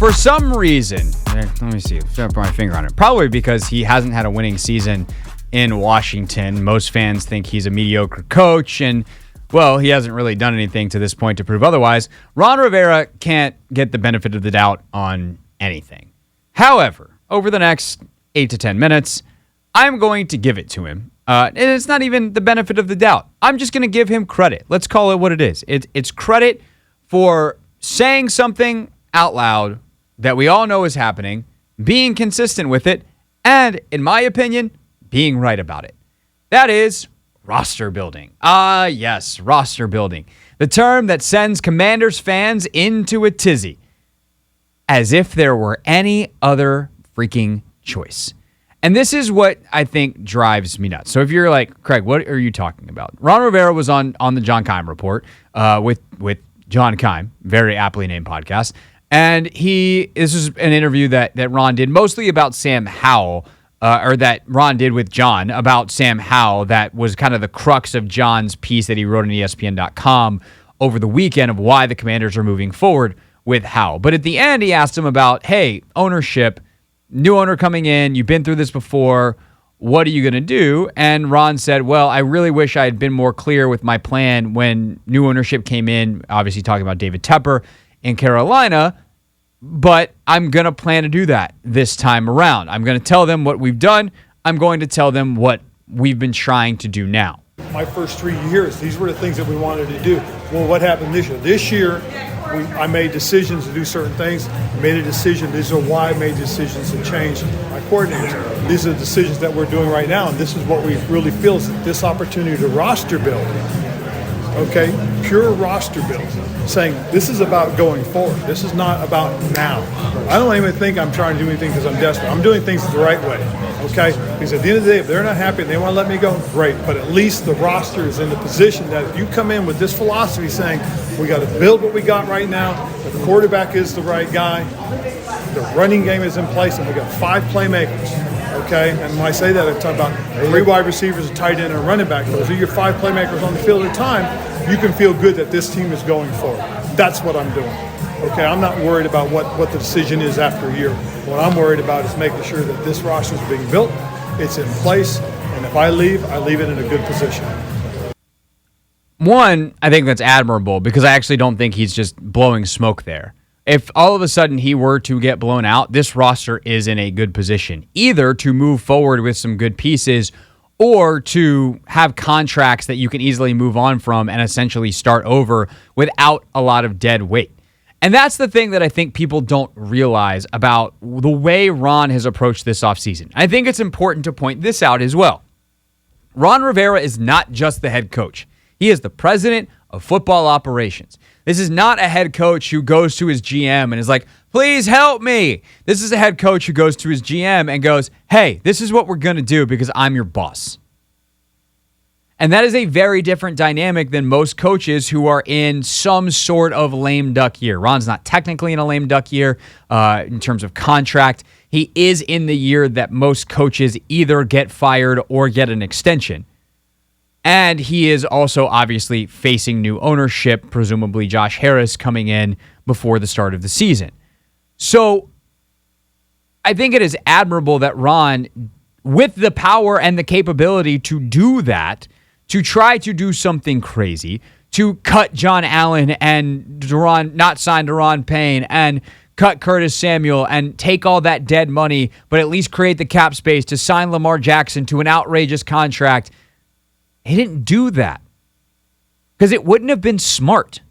For some reason, let me see, put my finger on it. Probably because he hasn't had a winning season in Washington. Most fans think he's a mediocre coach, and, well, he hasn't really done anything to this point to prove otherwise. Ron Rivera can't get the benefit of the doubt on anything. However, over the next 8 to 10 minutes, I'm going to give it to him. And it's not even the benefit of the doubt. I'm just going to give him credit. Let's call it what it is. It's credit for saying something out loud that we all know is happening, being consistent with it, and, in my opinion, being right about it. That is roster building. Ah, yes, roster building. The term that sends Commanders fans into a tizzy. As if there were any other freaking choice. And this is what I think drives me nuts. So if you're like, Craig, what are you talking about? Ron Rivera was on the John Keim Report with John Keim, very aptly named podcast. And this is an interview that Ron did mostly about Sam Howell, or that Ron did with John about Sam Howell. That was kind of the crux of John's piece that he wrote on ESPN.com over the weekend of why the Commanders are moving forward with Howell. But at the end, he asked him about, hey, ownership, new owner coming in, you've been through this before, what are you going to do? And Ron said, well, I really wish I had been more clear with my plan when new ownership came in, obviously talking about David Tepper in Carolina, but I'm going to plan to do that this time around. I'm going to tell them what we've done. I'm going to tell them what we've been trying to do now. My first 3 years, these were the things that we wanted to do. Well, what happened this year? This year, I made decisions to do certain things. I made a decision. These are why I made decisions to change my coordinators. These are the decisions that we're doing right now, and this is what we really feel is this opportunity to roster build. Okay, pure roster build, saying this is about going forward. This is not about now. I don't even think I'm trying to do anything because I'm desperate. I'm doing things the right way, okay? Because at the end of the day, if they're not happy and they want to let me go, great. But at least the roster is in the position that if you come in with this philosophy saying we got to build what we got right now, the quarterback is the right guy, the running game is in place, and we got 5 playmakers. Okay, and when I say that, I'm talking about 3 wide receivers, a tight end, and a running back. Those are your 5 playmakers on the field at a time. You can feel good that this team is going forward. That's what I'm doing. Okay, I'm not worried about what the decision is after a year. What I'm worried about is making sure that this roster is being built, it's in place, and if I leave it in a good position. One, I think that's admirable because I actually don't think he's just blowing smoke there. If all of a sudden he were to get blown out, this roster is in a good position, either to move forward with some good pieces or to have contracts that you can easily move on from and essentially start over without a lot of dead weight. And that's the thing that I think people don't realize about the way Ron has approached this offseason. I think it's important to point this out as well. Ron Rivera is not just the head coach. He is the president of football operations. This is not a head coach who goes to his GM and is like, please help me. This is a head coach who goes to his GM and goes, hey, this is what we're going to do because I'm your boss. And that is a very different dynamic than most coaches who are in some sort of lame duck year. Ron's not technically in a lame duck year in terms of contract. He is in the year that most coaches either get fired or get an extension. And he is also obviously facing new ownership, presumably Josh Harris coming in before the start of the season. So I think it is admirable that Ron, with the power and the capability to do that, to try to do something crazy, to cut John Allen and not sign Daron Payne and cut Curtis Samuel and take all that dead money, but at least create the cap space to sign Lamar Jackson to an outrageous contract. He didn't do that because it wouldn't have been smart.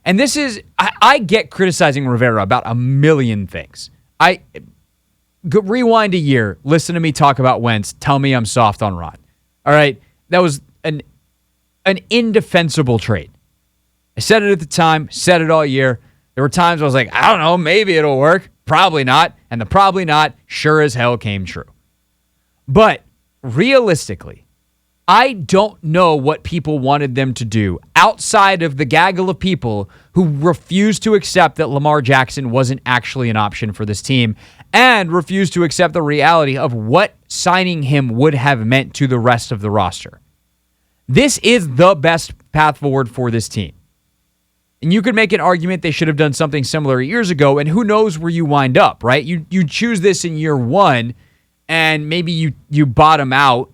And this is, I get criticizing Rivera about a million things. Rewind a year, listen to me talk about Wentz, tell me I'm soft on Ron. All right? That was an indefensible trade. I said it at the time, said it all year. There were times I was like, I don't know, maybe it'll work. Probably not. And the probably not sure as hell came true. But realistically, I don't know what people wanted them to do outside of the gaggle of people who refused to accept that Lamar Jackson wasn't actually an option for this team and refused to accept the reality of what signing him would have meant to the rest of the roster. This is the best path forward for this team. And you could make an argument they should have done something similar years ago, and who knows where you wind up, right? You choose this in year one, and maybe you bottom out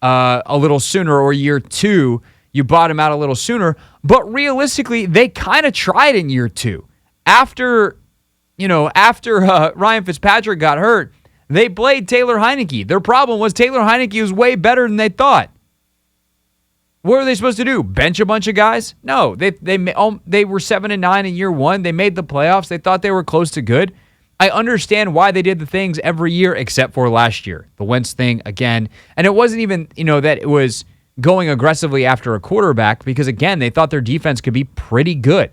a little sooner, or year two, you bottom out a little sooner. But realistically, they kind of tried in year two. After Ryan Fitzpatrick got hurt, they played Taylor Heineke. Their problem was Taylor Heineke was way better than they thought. What were they supposed to do? Bench a bunch of guys? No, they were 7-9 in year one. They made the playoffs. They thought they were close to good. I understand why they did the things every year except for last year. The Wentz thing again. And it wasn't even, that it was going aggressively after a quarterback because, again, they thought their defense could be pretty good.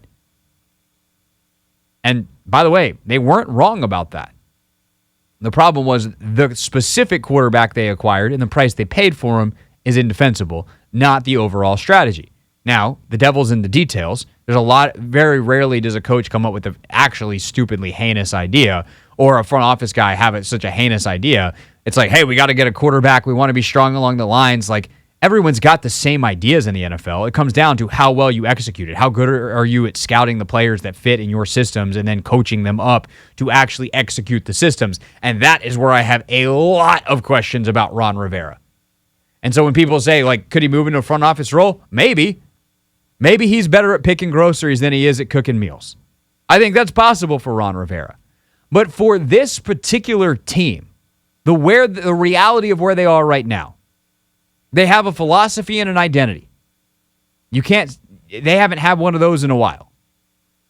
And by the way, they weren't wrong about that. The problem was the specific quarterback they acquired and the price they paid for him is indefensible, not the overall strategy. Now, the devil's in the details. Very rarely does a coach come up with an actually stupidly heinous idea, or a front office guy have such a heinous idea. It's like, hey, we got to get a quarterback. We want to be strong along the lines. Like, everyone's got the same ideas in the NFL. It comes down to how well you execute it. How good are you at scouting the players that fit in your systems and then coaching them up to actually execute the systems? And that is where I have a lot of questions about Ron Rivera. And so when people say, like, could he move into a front office role? Maybe. Maybe he's better at picking groceries than he is at cooking meals. I think that's possible for Ron Rivera. But for this particular team, the reality of where they are right now, they have a philosophy and an identity. They haven't had one of those in a while,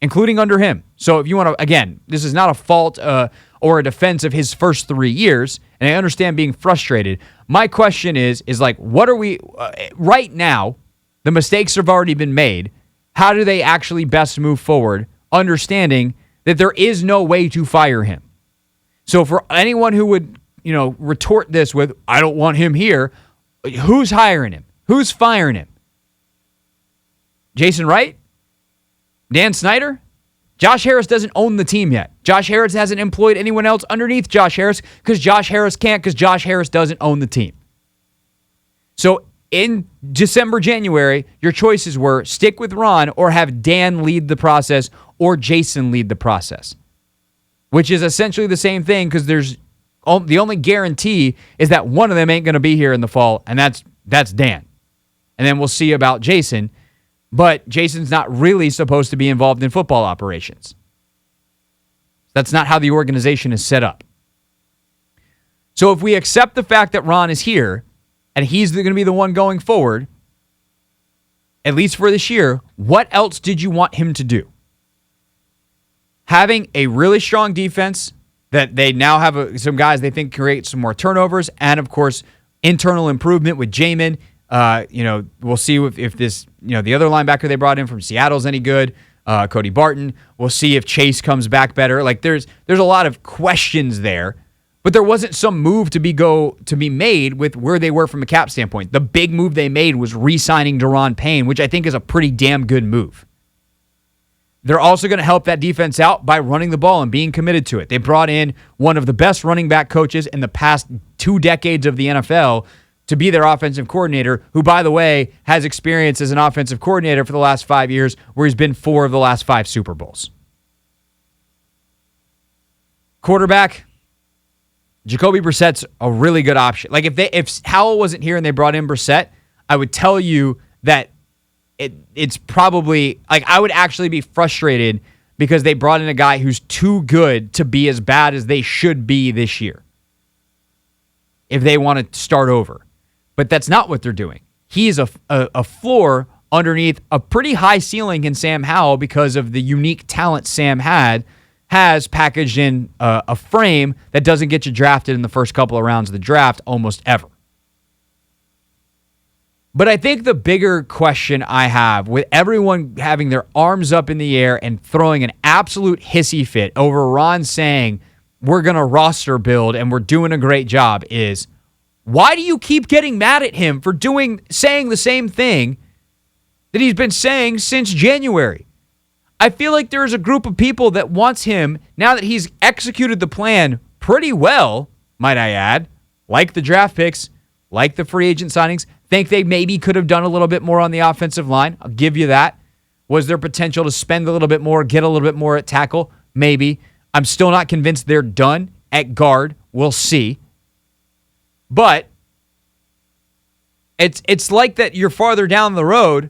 including under him. So if you want to, again, this is not a fault or a defense of his first 3 years, and I understand being frustrated. My question is like, what are we, right now, the mistakes have already been made. How do they actually best move forward, understanding that there is no way to fire him? So for anyone who would, retort this with, I don't want him here, who's hiring him? Who's firing him? Jason Wright? Dan Snyder? Josh Harris doesn't own the team yet. Josh Harris hasn't employed anyone else underneath Josh Harris because Josh Harris can't, because Josh Harris doesn't own the team. So in December, January, your choices were stick with Ron or have Dan lead the process or Jason lead the process, which is essentially the same thing because the only guarantee is that one of them ain't going to be here in the fall, and that's Dan. And then we'll see about Jason, but Jason's not really supposed to be involved in football operations. That's not how the organization is set up. So if we accept the fact that Ron is here, and he's going to be the one going forward, at least for this year, what else did you want him to do? Having a really strong defense that they now have some guys they think create some more turnovers, and of course, internal improvement with Jamin. We'll see if this, the other linebacker they brought in from Seattle is any good. Cody Barton. We'll see if Chase comes back better. Like there's a lot of questions there. But there wasn't some move to be made with where they were from a cap standpoint. The big move they made was re-signing Daron Payne, which I think is a pretty damn good move. They're also going to help that defense out by running the ball and being committed to it. They brought in one of the best running back coaches in the past 2 decades of the NFL to be their offensive coordinator, who, by the way, has experience as an offensive coordinator for the last 5 years, where he's been 4 of the last 5 Super Bowls. Quarterback, Jacoby Brissett's a really good option. Like if Howell wasn't here and they brought in Brissett, I would tell you that it's probably, like, I would actually be frustrated because they brought in a guy who's too good to be as bad as they should be this year if they want to start over. But that's not what they're doing. He's a floor underneath a pretty high ceiling in Sam Howell because of the unique talent Sam has packaged in a frame that doesn't get you drafted in the first couple of rounds of the draft almost ever. But I think the bigger question I have, with everyone having their arms up in the air and throwing an absolute hissy fit over Ron saying, we're going to roster build and we're doing a great job, is why do you keep getting mad at him for saying the same thing that he's been saying since January? I feel like there's a group of people that wants him, now that he's executed the plan pretty well, might I add, like the draft picks, like the free agent signings, think they maybe could have done a little bit more on the offensive line. I'll give you that. Was there potential to spend a little bit more, get a little bit more at tackle? Maybe. I'm still not convinced they're done at guard. We'll see. But it's like that you're farther down the road.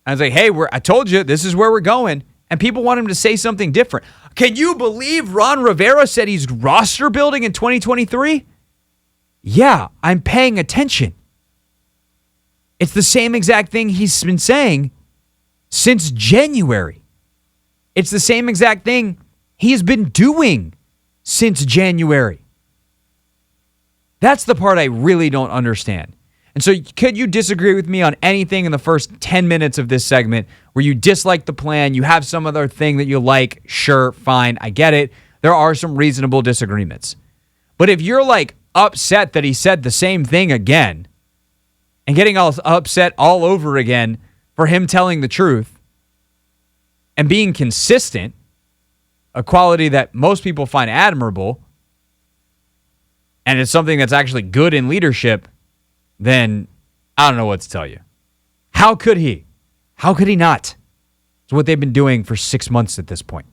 I was like, hey, I told you this is where we're going. And people want him to say something different. Can you believe Ron Rivera said he's roster building in 2023? Yeah, I'm paying attention. It's the same exact thing he's been saying since January. It's the same exact thing he's been doing since January. That's the part I really don't understand. And so could you disagree with me on anything in the first 10 minutes of this segment where you dislike the plan, you have some other thing that you like? Sure, fine, I get it. There are some reasonable disagreements. But if you're like upset that he said the same thing again and getting all upset all over again for him telling the truth and being consistent, a quality that most people find admirable, and it's something that's actually good in leadership, then I don't know what to tell you. How could he? How could he not? It's what they've been doing for 6 months at this point.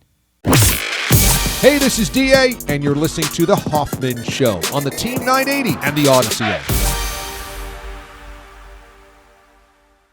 Hey, this is DA, and you're listening to The Hoffman Show on the Team 980 and the Odyssey app.